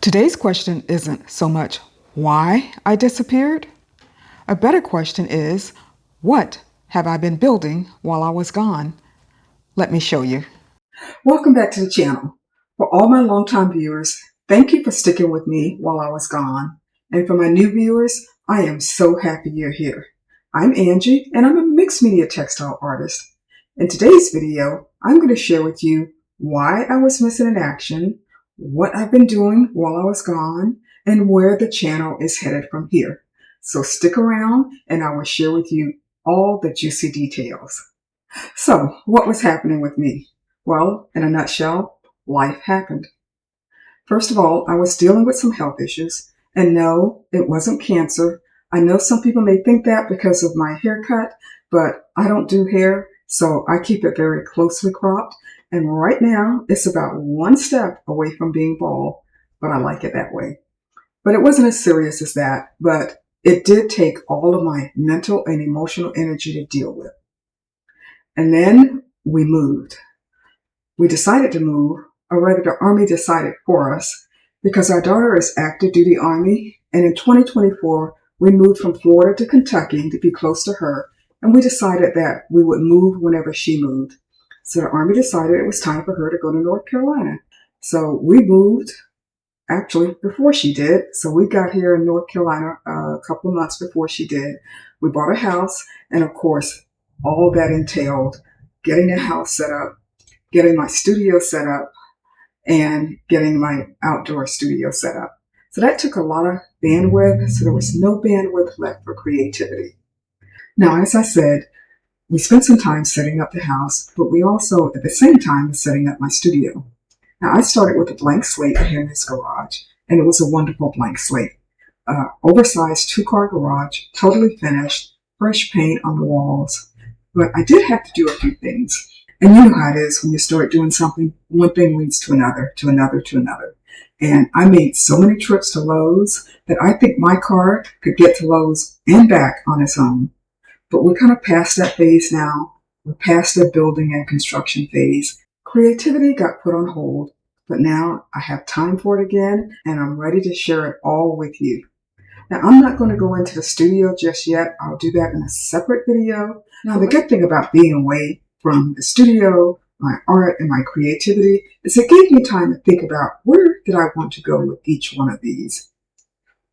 Today's question isn't so much why I disappeared. A better question is, what have I been building while I was gone? Let me show you. Welcome back to the channel. For all my longtime viewers, thank you for sticking with me while I was gone. And for my new viewers, I am so happy you're here. I'm Angie, and I'm a mixed media textile artist. In today's video, I'm going to share with you why I was missing in action, what I've been doing while I was gone, and where the channel is headed from here. So stick around and I will share with you all the juicy details. So, what was happening with me? Well, in a nutshell, life happened. First of all, I was dealing with some health issues, and no, it wasn't cancer. I know some people may think that because of my haircut, but I don't do hair, so I keep it very closely cropped, and right now it's about one step away from being bald, but I like it that way. But it wasn't as serious as that, but it did take all of my mental and emotional energy to deal with. And then we moved. We decided to move, or rather the Army decided for us, because our daughter is active duty Army, and in 2024, we moved from Florida to Kentucky to be close to her, and we decided that we would move whenever she moved. So the Army decided it was time for her to go to North Carolina. So we moved, actually, before she did. So we got here in North Carolina a couple of months before she did. We bought a house, and of course, all that entailed getting a house set up, getting my studio set up, and getting my outdoor studio set up. So that took a lot of bandwidth, so there was no bandwidth left for creativity. Now, as I said, we spent some time setting up the house, but we also, at the same time, was setting up my studio. Now, I started with a blank slate here in this garage, and it was a wonderful blank slate. Oversized two-car garage, totally finished, fresh paint on the walls. But I did have to do a few things. And you know how it is when you start doing something, one thing leads to another, to another, to another. And I made so many trips to Lowe's that I think my car could get to Lowe's and back on its own. But we're kind of past that phase now. We're past the building and construction phase. Creativity got put on hold, but now I have time for it again, and I'm ready to share it all with you. Now, I'm not going to go into the studio just yet. I'll do that in a separate video. Now, the good thing about being away from the studio, my art, and my creativity is it gave me time to think about where did I want to go with each one of these.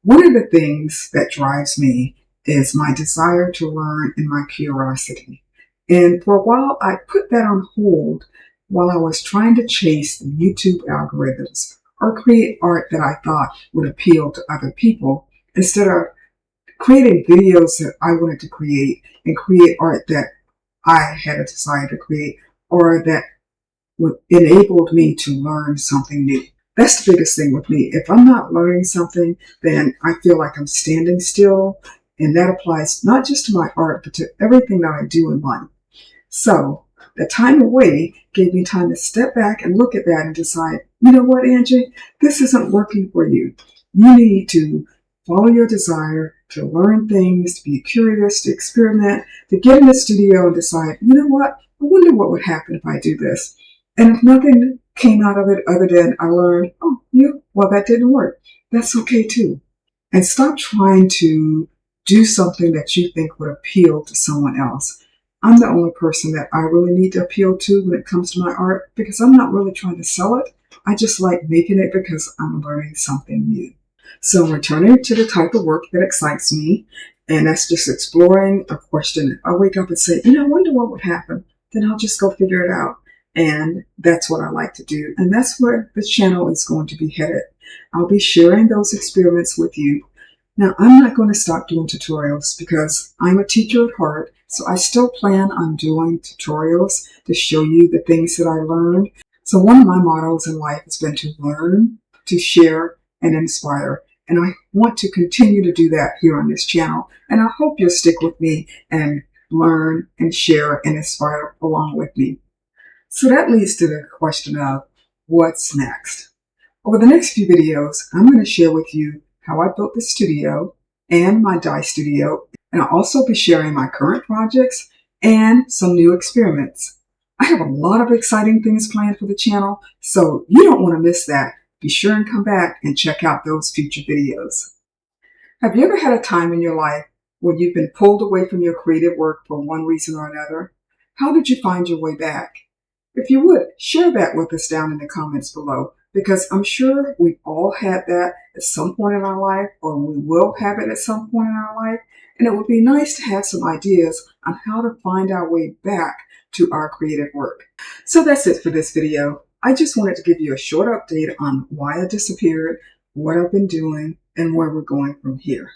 One of the things that drives me is my desire to learn and my curiosity. And for a while, I put that on hold while I was trying to chase the YouTube algorithms or create art that I thought would appeal to other people, instead of creating videos that I wanted to create and create art that I had a desire to create or that enabled me to learn something new. That's the biggest thing with me. If I'm not learning something, then I feel like I'm standing still, and that applies not just to my art, but to everything that I do in life. So the time away gave me time to step back and look at that and decide, you know what, Angie, this isn't working for you. You need to follow your desire to learn things, to be curious, to experiment, to get in the studio and decide, you know what, I wonder what would happen if I do this. And if nothing came out of it other than I learned, well, that didn't work. That's okay too. And stop trying to do something that you think would appeal to someone else. I'm the only person that I really need to appeal to when it comes to my art, because I'm not really trying to sell it. I just like making it because I'm learning something new. So I'm returning to the type of work that excites me, and that's just exploring a question. I wake up and say, I wonder what would happen. Then I'll just go figure it out. And that's what I like to do. And that's where the channel is going to be headed. I'll be sharing those experiments with you. Now, I'm not going to stop doing tutorials because I'm a teacher at heart, so I still plan on doing tutorials to show you the things that I learned. So one of my mottos in life has been to learn, to share, and inspire. And I want to continue to do that here on this channel. And I hope you'll stick with me and learn and share and inspire along with me. So that leads to the question of what's next. Over the next few videos, I'm going to share with you how I built the studio and my dye studio. And I'll also be sharing my current projects and some new experiments. I have a lot of exciting things planned for the channel, so you don't want to miss that. be sure and come back and check out those future videos. Have you ever had a time in your life when you've been pulled away from your creative work for one reason or another? How did you find your way back? If you would, share that with us down in the comments below, because I'm sure we've all had that at some point in our life, or we will have it at some point in our life, and it would be nice to have some ideas on how to find our way back to our creative work. So that's it for this video. I just wanted to give you a short update on why I disappeared, what I've been doing, and where we're going from here.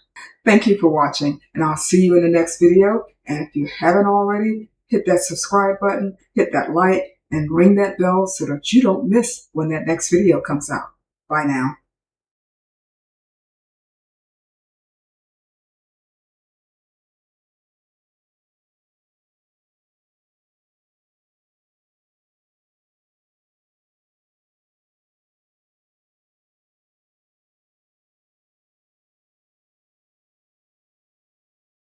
Thank you for watching, and I'll see you in the next video. And if you haven't already, hit that subscribe button, hit that like, and ring that bell so that you don't miss when that next video comes out. Bye now.